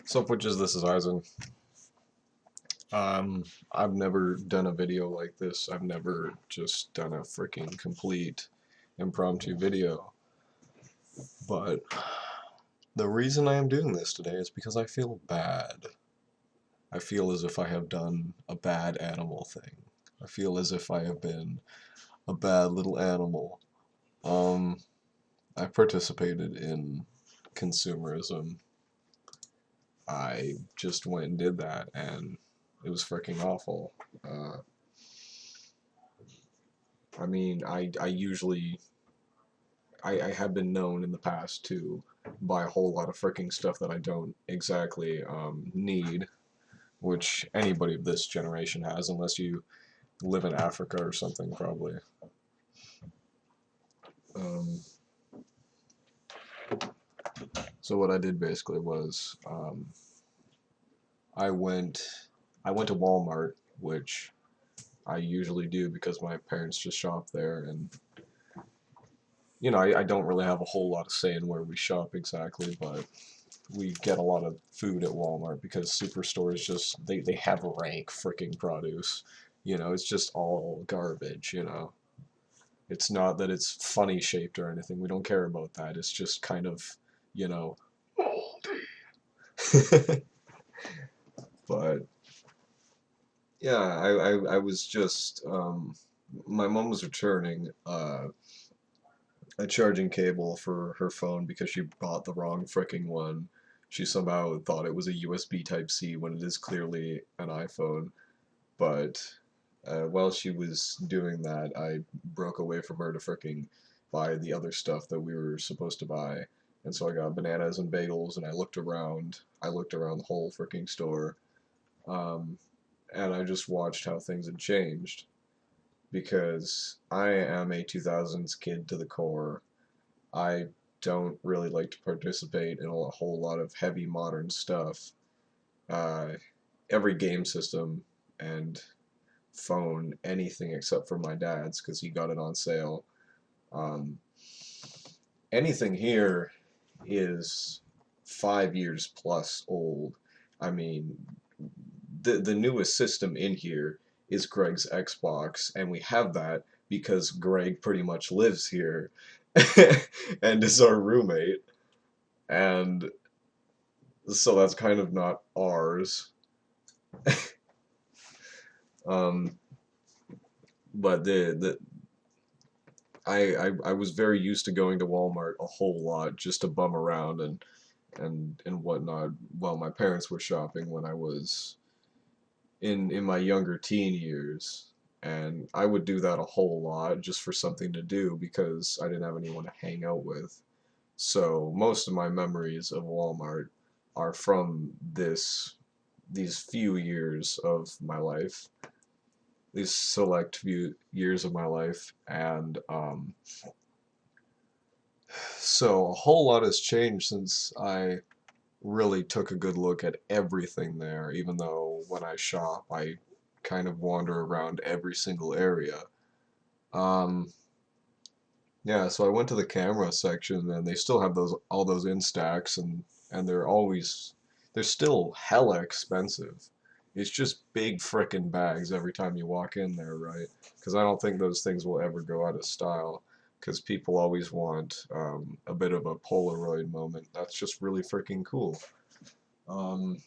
Selfwitches, this is Eisen. I've never done a video like this. I've never just done a freaking complete impromptu video. But the reason I am doing this today is because I feel bad. I feel as if I have done a bad animal thing. I feel as if I have been a bad little animal. Um, I participated in consumerism. I just went and did that, and it was freaking awful. Uh, I mean, I usually I have been known in the past to buy a whole lot of freaking stuff that I don't exactly need, which anybody of this generation has, unless you live in Africa or something, probably. Um, so what I did basically was I went I went to Walmart, which I usually do because my parents just shop there, and I don't really have a whole lot of say in where we shop exactly, but we get a lot of food at Walmart because superstores just they have rank freaking produce. It's just all garbage. It's not that it's funny shaped or anything. We don't care about that. It's just kind of, you know, moldy. But yeah, I was just my mom was returning a charging cable for her phone because she bought the wrong freaking one. She somehow thought it was a USB Type C when it is clearly an iPhone. But while she was doing that, I broke away from her to fricking buy the other stuff that we were supposed to buy. And so I got bananas and bagels, and I looked around. I looked around the whole freaking store, um, and I just watched how things had changed. Because I am a 2000s kid to the core. I don't really like to participate in a whole lot of heavy modern stuff. Uh, every game system and phone, anything except for my dad's because he got it on sale. Um, anything here is 5 years plus old. I mean, the newest system in here is Greg's Xbox, and we have that because Greg pretty much lives here and is our roommate, and so that's kind of not ours. Um, but I was very used to going to Walmart a whole lot just to bum around and whatnot while my parents were shopping when I was in my younger teen years. And I would do that a whole lot just for something to do because I didn't have anyone to hang out with. So most of my memories of Walmart are from these few years of my life, these select few years of my life, and so a whole lot has changed since I really took a good look at everything there, even though when I shop, I kind of wander around every single area. Um, yeah, so I went to the camera section and they still have those all those Instax and they're still hella expensive. It's just big frickin' bags every time you walk in there, right? Because I don't think those things will ever go out of style. Because people always want a bit of a Polaroid moment. That's just really freaking cool. Um,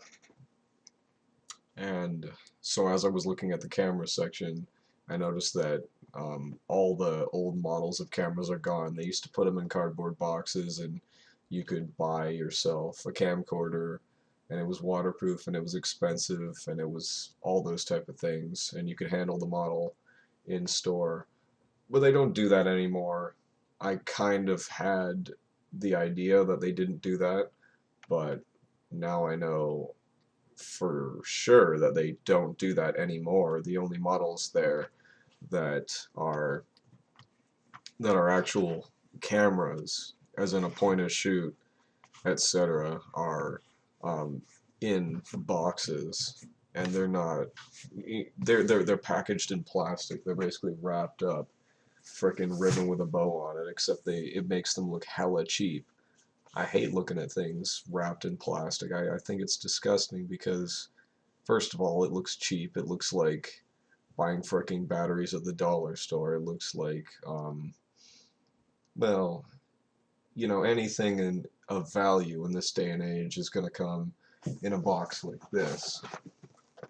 and so as I was looking at the camera section, I noticed that all the old models of cameras are gone. They used to put them in cardboard boxes, and you could buy yourself a camcorder, and it was waterproof, and it was expensive, and it was all those type of things, and you could handle the model in store. But they don't do that anymore. I kind of had the idea that they didn't do that, but now I know for sure that they don't do that anymore. The only models there that are actual cameras, as in a point and shoot, etc., are um, in boxes, and they're not. They're packaged in plastic. They're basically wrapped up, frickin' ribbon with a bow on it. Except it makes them look hella cheap. I hate looking at things wrapped in plastic. I think it's disgusting because, first of all, it looks cheap. It looks like buying fricking batteries at the dollar store. It looks like, well, you know, anything of value in this day and age is going to come in a box like this.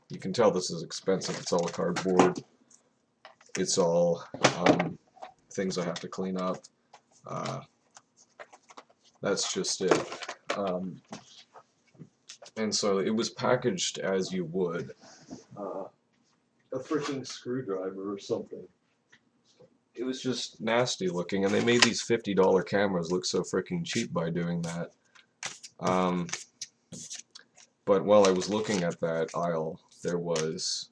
You can tell this is expensive. It's all cardboard. It's all things I have to clean up. Uh, that's just it. Um, and so it was packaged as you would a freaking screwdriver or something. It was just nasty looking, and they made these $50 cameras look so freaking cheap by doing that. Um, but while I was looking at that aisle, there was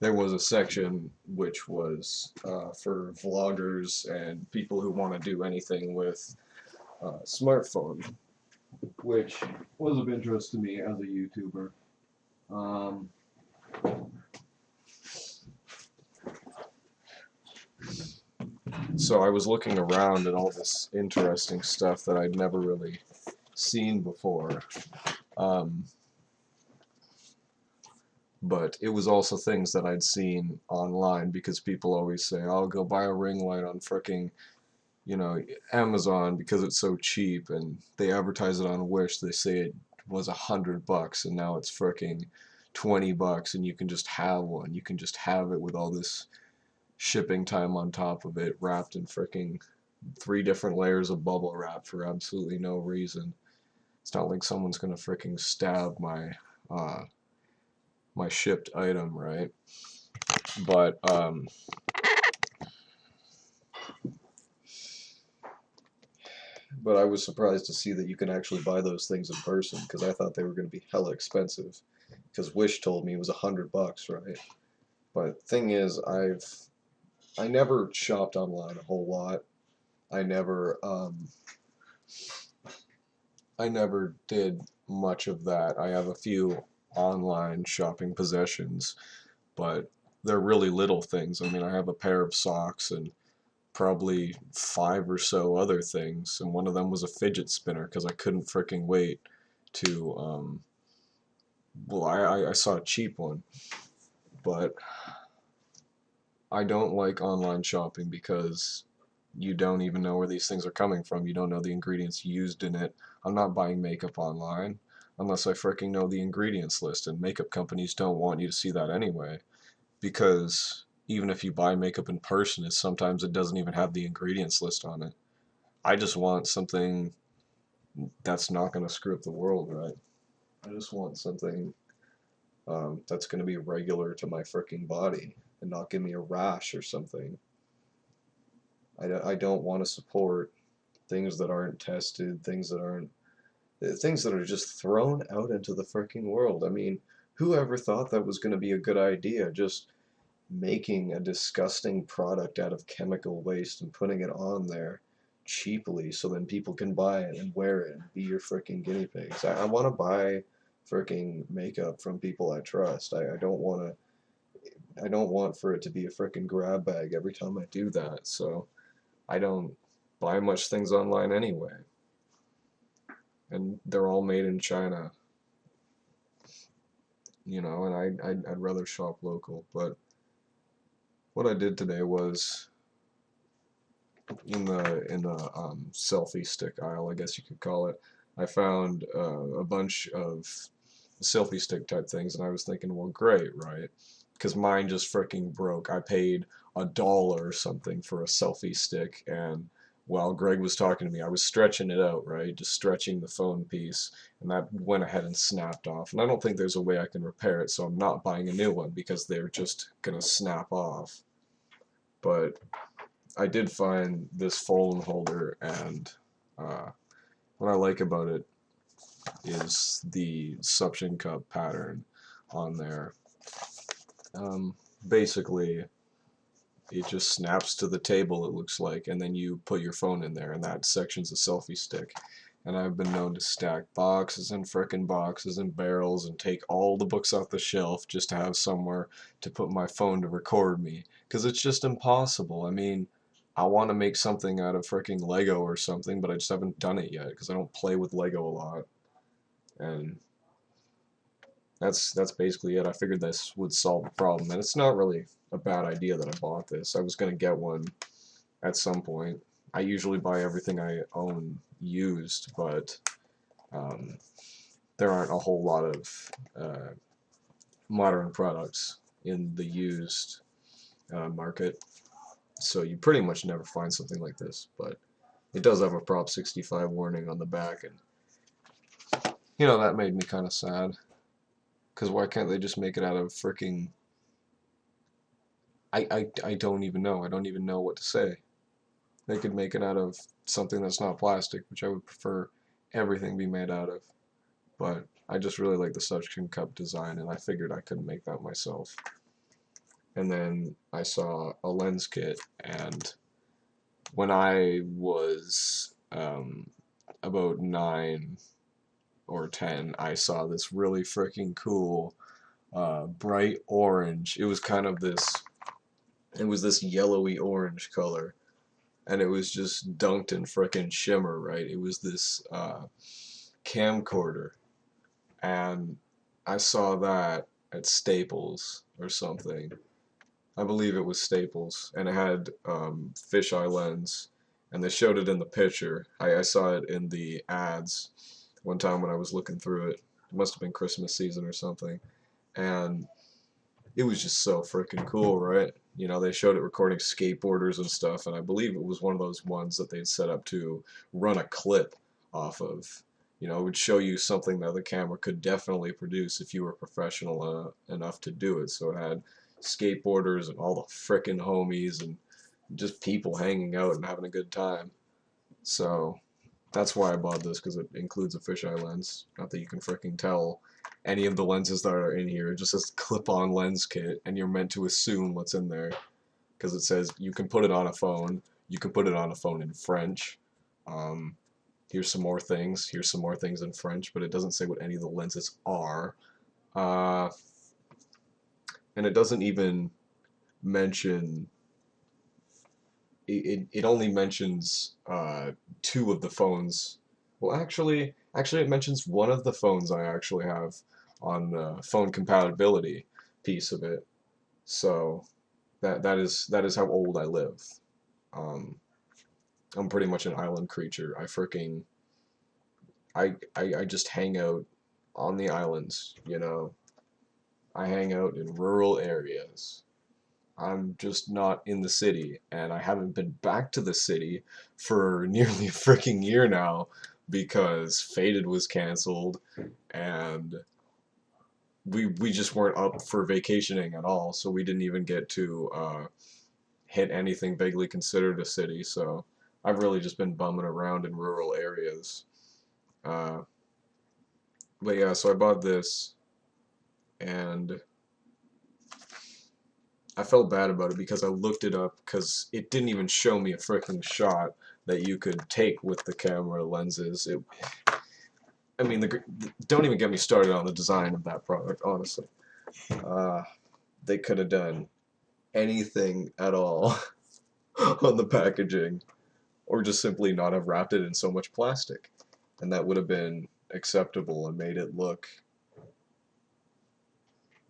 a section which was for vloggers and people who want to do anything with smartphone, which was of interest to me as a YouTuber. Um, so I was looking around at all this interesting stuff that I'd never really seen before. Um, but it was also things that I'd seen online because people always say, "I'll go buy a ring light on fricking, you know, Amazon because it's so cheap," and they advertise it on Wish. They say it was $100 and now it's fricking $20 and you can just have one. You can just have it with all this shipping time on top of it, wrapped in fricking 3 different layers of bubble wrap for absolutely no reason. It's not like someone's gonna fricking stab my shipped item, right? But I was surprised to see that you can actually buy those things in person because I thought they were going to be hella expensive. Because Wish told me it was $100, right? But thing is, I never shopped online a whole lot. I never I never did much of that. I have a few online shopping possessions, but they're really little things. I mean, I have a pair of socks and probably 5 or so other things, and one of them was a fidget spinner because I couldn't fricking wait to well, I saw a cheap one, but I don't like online shopping because you don't even know where these things are coming from. You don't know the ingredients used in it. I'm not buying makeup online unless I fricking know the ingredients list, and makeup companies don't want you to see that anyway, because even if you buy makeup in person, sometimes it doesn't even have the ingredients list on it. I just want something that's not going to screw up the world, right? I just want something that's going to be regular to my freaking body and not give me a rash or something. I don't want to support things that aren't tested, things that are just thrown out into the freaking world. I mean, whoever thought that was going to be a good idea? Just making a disgusting product out of chemical waste and putting it on there cheaply so then people can buy it and wear it and be your freaking guinea pigs. I want to buy freaking makeup from people I trust. I don't want for it to be a freaking grab bag every time I do that. So I don't buy much things online anyway. And they're all made in China, you know, and I'd rather shop local. But what I did today was in the selfie stick aisle, I guess you could call it, I found a bunch of selfie stick type things, and I was thinking, well, great, right? Because mine just freaking broke. I paid $1 or something for a selfie stick, and while Greg was talking to me, I was stretching it out, right? Just stretching the phone piece, and that went ahead and snapped off. And I don't think there's a way I can repair it, so I'm not buying a new one because they're just gonna snap off. But I did find this phone holder, and uh, what I like about it is the suction cup pattern on there. Um, Basically, it just snaps to the table, it looks like, and then you put your phone in there, and that section's a selfie stick. And I've been known to stack boxes and frickin' boxes and barrels and take all the books off the shelf just to have somewhere to put my phone to record me. Because it's just impossible. I mean, I want to make something out of freaking Lego or something, but I just haven't done it yet because I don't play with Lego a lot. And that's basically it. I figured this would solve the problem, and it's not really a bad idea that I bought this. I was gonna get one at some point. I usually buy everything I own used, but um, there aren't a whole lot of modern products in the used market, so you pretty much never find something like this. But it does have a Prop 65 warning on the back, and that made me kind of sad. Because why can't they just make it out of freaking... I don't even know. I don't even know what to say. They could make it out of something that's not plastic, which I would prefer everything be made out of. But I just really like the suction cup design, and I figured I couldn't make that myself. And then I saw a lens kit, and when I was about 9 or 10, I saw this really freaking cool bright orange. It was kind of this, it was this yellowy orange color, and it was just dunked in frickin' shimmer, right? It was this camcorder, and I saw that at Staples or something. I believe it was Staples, and it had fisheye lens, and they showed it in the picture. I saw it in the ads one time when I was looking through it. It must have been Christmas season or something, and it was just so freaking cool, right? They showed it recording skateboarders and stuff, and I believe it was one of those ones that they'd set up to run a clip off of. It would show you something that the camera could definitely produce if you were professional enough to do it. So it had skateboarders and all the frickin' homies and just people hanging out and having a good time. So that's why I bought this, because it includes a fisheye lens. Not that you can frickin' tell any of the lenses that are in here. It just says clip-on lens kit, and you're meant to assume what's in there, because it says you can put it on a phone. You can put it on a phone in French. Um, here's some more things. Here's some more things in French, but it doesn't say what any of the lenses are. Uh, and it doesn't even mention... It only mentions two of the phones. Well, actually, it mentions one of the phones I actually have on the phone compatibility piece of it. So that is how old I live. Um, I'm pretty much an island creature. I just hang out on the islands. I hang out in rural areas. I'm just not in the city, and I haven't been back to the city for nearly a freaking year now because Faded was canceled, and we just weren't up for vacationing at all, so we didn't even get to hit anything vaguely considered a city. So I've really just been bumming around in rural areas. Uh, but yeah, so I bought this, and I felt bad about it because I looked it up because it didn't even show me a freaking shot that you could take with the camera lenses. I mean, don't even get me started on the design of that product, honestly. Uh, they could have done anything at all on the packaging, or just simply not have wrapped it in so much plastic, and that would have been acceptable and made it look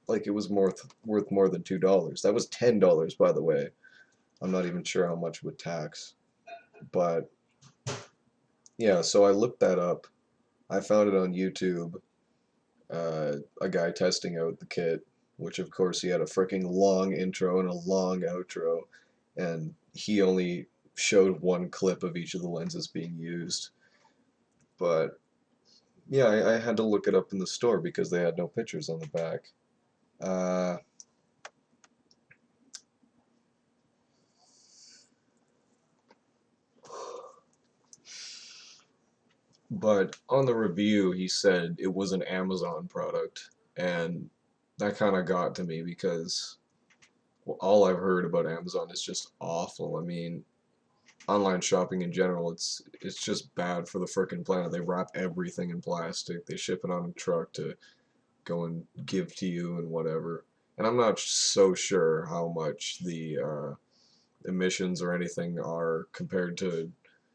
like it was worth more than $2. That was $10, by the way. I'm not even sure how much with tax. But yeah, so I looked that up. I found it on YouTube. A guy testing out the kit, which of course he had a freaking long intro and a long outro, and he only showed one clip of each of the lenses being used. But yeah, I had to look it up in the store because they had no pictures on the back. Uh, But on the review, he said it was an Amazon product, and that kind of got to me because all I've heard about Amazon is just awful. I mean, online shopping in general, it's just bad for the frickin' planet. They wrap everything in plastic. They ship it on a truck to go and give to you and whatever. And I'm not so sure how much the emissions or anything are compared to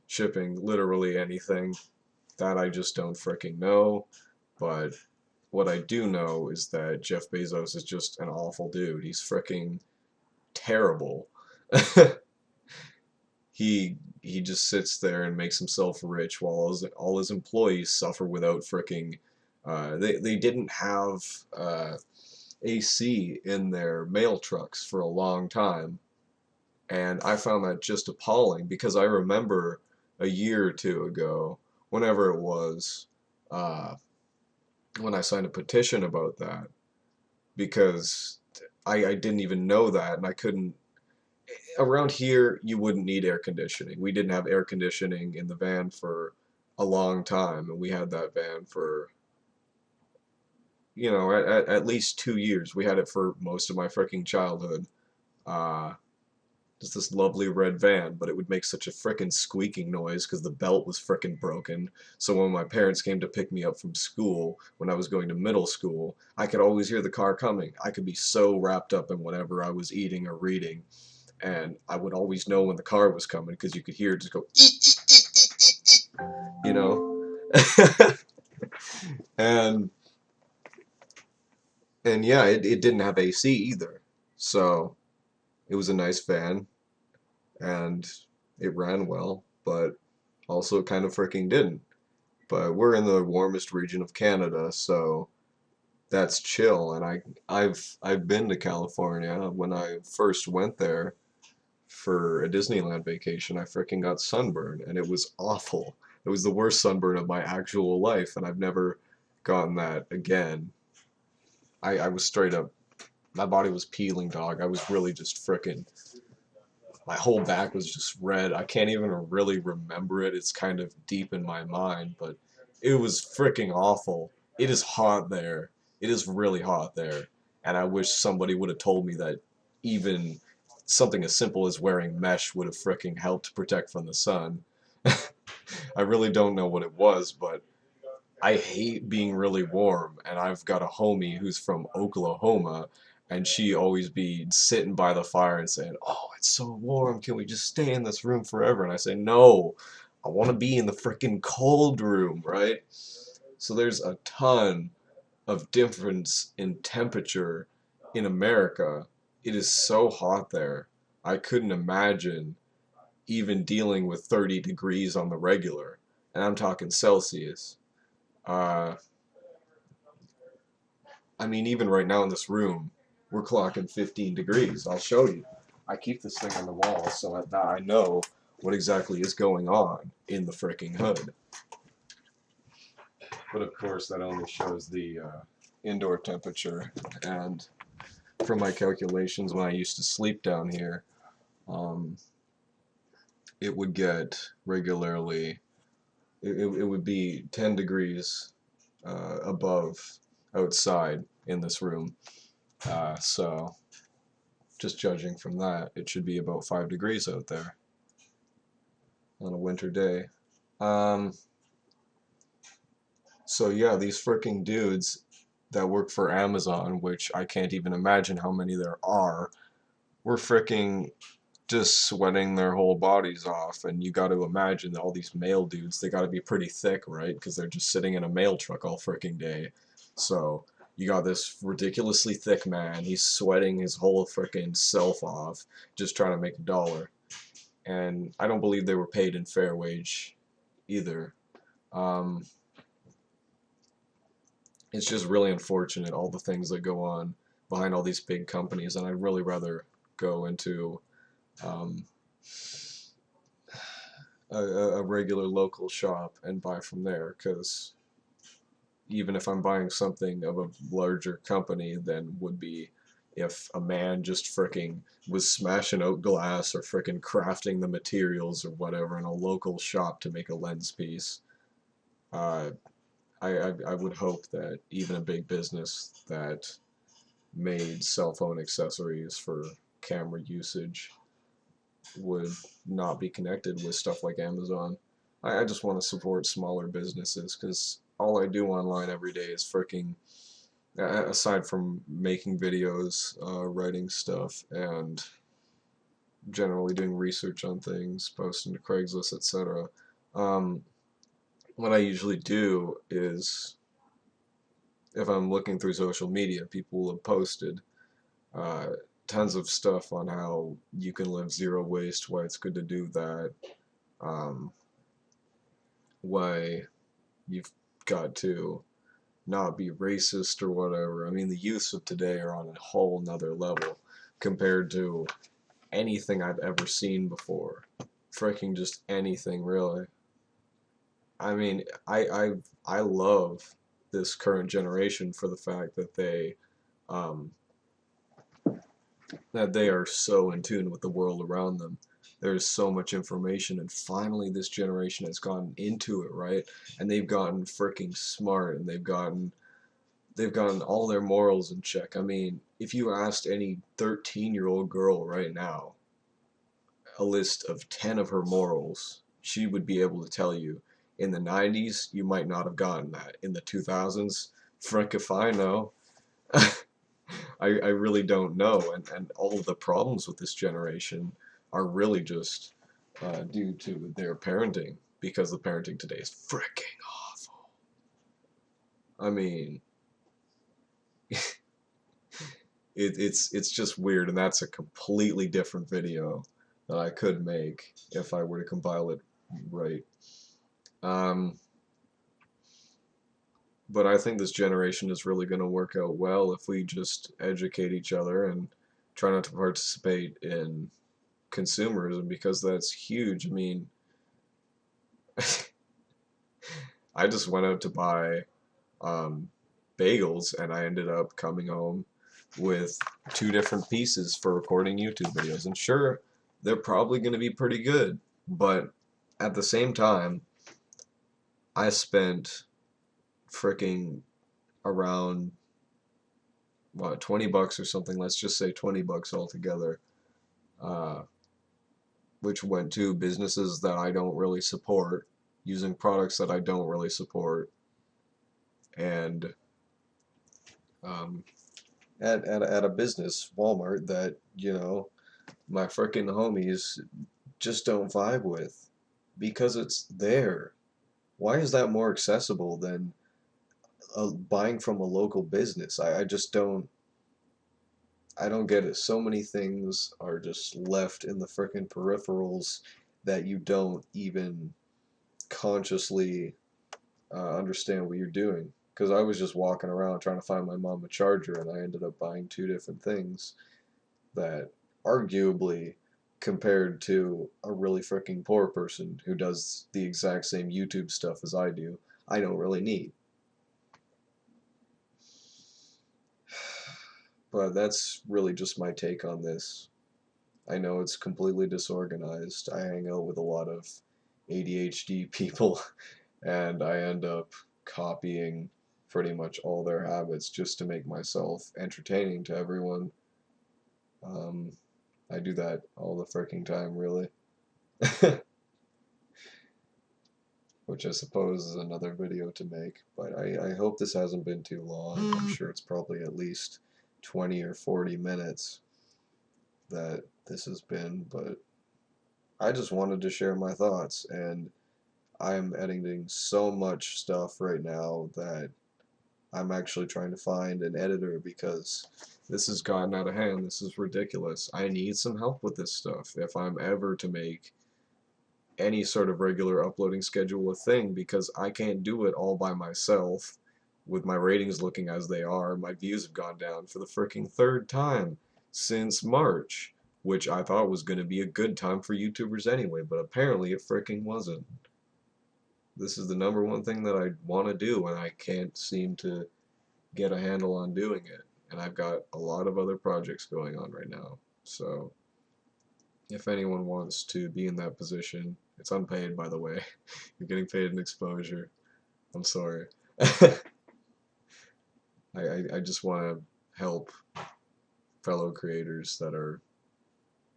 shipping literally anything. That I just don't fricking know. But what I do know is that Jeff Bezos is just an awful dude. He's fricking terrible. He just sits there and makes himself rich while all his employees suffer without fricking. They didn't have AC in their mail trucks for a long time, and I found that just appalling because I remember a year or two ago, whenever it was, uh, when I signed a petition about that because I didn't even know that and I couldn't. Around here, you wouldn't need air conditioning. We didn't have air conditioning in the van for a long time, and we had that van for, at least 2 years. We had it for most of my freaking childhood. Uh, just this lovely red van, but it would make such a frickin' squeaking noise because the belt was frickin' broken. So when my parents came to pick me up from school, when I was going to middle school, I could always hear the car coming. I could be so wrapped up in whatever I was eating or reading, and I would always know when the car was coming because you could hear it just go eek, eek, eek, eek, eek, eek, you know. and and yeah, it didn't have AC either, so it was a nice van and it ran well, but also it kind of freaking didn't. But we're in the warmest region of Canada, so that's chill. And I've been to California. When I first went there for a Disneyland vacation, I freaking got sunburned, and it was awful. It was the worst sunburn of my actual life, and I've never gotten that again. I was straight up, my body was peeling, dog. I was really just frickin', my whole back was just red. I can't even really remember it. It's kind of deep in my mind, but it was freaking awful. It is hot there. It is really hot there. And I wish somebody would have told me that even something as simple as wearing mesh would have freaking helped protect from the sun. I really don't know what it was, but I hate being really warm, and I've got a homie who's from Oklahoma, and she always be sitting by the fire and saying, "Oh, it's so warm. Can we just stay in this room forever?" And I say, "No, I want to be in the freaking cold room, right?" So there's a ton of difference in temperature in America. It is so hot there. I couldn't imagine even dealing with 30 degrees on the regular, and I'm talking Celsius. Uh, I mean, even right now in this room, we're clocking 15 degrees. I'll show you. I keep this thing on the wall so that I know what exactly is going on in the freaking hood. But of course, that only shows the indoor temperature. And from my calculations, when I used to sleep down here, um, it would get regularly, it would be 10 degrees above outside in this room. So just judging from that, it should be about 5 degrees out there on a winter day. Um, so yeah, these freaking dudes that work for Amazon, which I can't even imagine how many there are, were freaking just sweating their whole bodies off. And you got to imagine that all these mail dudes, they got to be pretty thick, right? Because they're just sitting in a mail truck all freaking day. So you got this ridiculously thick man. He's sweating his whole freaking self off, just trying to make a dollar. And I don't believe they were paid in fair wage either. Um, it's just really unfortunate, all the things that go on behind all these big companies, and I'd really rather go into um, a regular local shop and buy from there, because even if I'm buying something of a larger company than would be if a man just fricking was smashing out glass or fricking crafting the materials or whatever in a local shop to make a lens piece. Uh, I would hope that even a big business that made cell phone accessories for camera usage would not be connected with stuff like Amazon. I just want to support smaller businesses because all I do online every day is freaking, aside from making videos, writing stuff, and generally doing research on things, posting to Craigslist, etc. Um, what I usually do is, if I'm looking through social media, people will have posted uh, tons of stuff on how you can live zero waste, why it's good to do that, um, why you've got to not be racist or whatever. I mean, the youths of today are on a whole nother level compared to anything I've ever seen before. Freaking just anything, really. I mean, I love this current generation for the fact um, that they are so in tune with the world around them. There's so much information, and finally, this generation has gotten into it, right? And they've gotten freaking smart, and they've gotten all their morals in check. I mean, if you asked any 13-year-old girl right now a list of 10 of her morals, she would be able to tell you. In the 90s, you might not have gotten that. In the 2000s, frick if I know. I really don't know. And all of the problems with this generation are really just due to their parenting, because the parenting today is freaking awful. I mean, it's just weird, and that's a completely different video that I could make if I were to compile it right. Um, but I think this generation is really going to work out well if we just educate each other and try not to participate in consumerism, because that's huge. I mean, I just went out to buy um, bagels, and I ended up coming home with two different pieces for recording YouTube videos. And sure, they're probably going to be pretty good, but at the same time, I spent freaking around what, 20 bucks or something. Let's just say 20 bucks altogether, uh, which went to businesses that I don't really support, using products that I don't really support, and um, at a business, Walmart, that, my frickin' homies just don't vibe with, because it's there. Why is that more accessible than buying from a local business? I just I don't get it. So many things are just left in the frickin' peripherals that you don't even consciously understand what you're doing. Because I was just walking around trying to find my mom a charger, and I ended up buying two different things that arguably, compared to a really freaking poor person who does the exact same YouTube stuff as I do, I don't really need. But that's really just my take on this. I know it's completely disorganized. I hang out with a lot of ADHD people, and I end up copying pretty much all their habits just to make myself entertaining to everyone. Um, I do that all the freaking time, really. Which I suppose is another video to make, but I hope this hasn't been too long. I'm sure it's probably at least 20 or 40 minutes that this has been, but I just wanted to share my thoughts, and I'm editing so much stuff right now that I'm actually trying to find an editor, because this has gotten out of hand. This is ridiculous. I need some help with this stuff if I'm ever to make any sort of regular uploading schedule a thing, because I can't do it all by myself. With my ratings looking as they are, my views have gone down for the freaking third time since March, which I thought was going to be a good time for YouTubers anyway, but apparently it freaking wasn't. This is the number one thing that I want to do, and I can't seem to get a handle on doing it. And I've got a lot of other projects going on right now. So if anyone wants to be in that position, it's unpaid, by the way. You're getting paid in exposure. I'm sorry. I just want to help fellow creators that are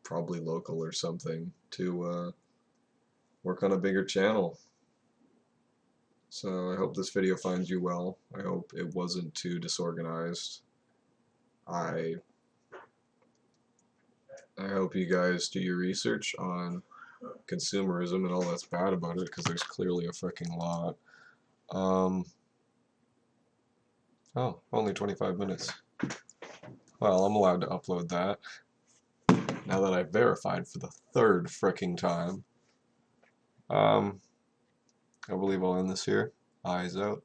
probably local or something to work on a bigger channel. So I hope this video finds you well. I hope it wasn't too disorganized. I I hope you guys do your research on consumerism and all that's bad about it, because there's clearly a freaking lot. Um, oh, only 25 minutes. Well, I'm allowed to upload that now that I've verified for the third freaking time. I believe I'll end this here. Eyes out.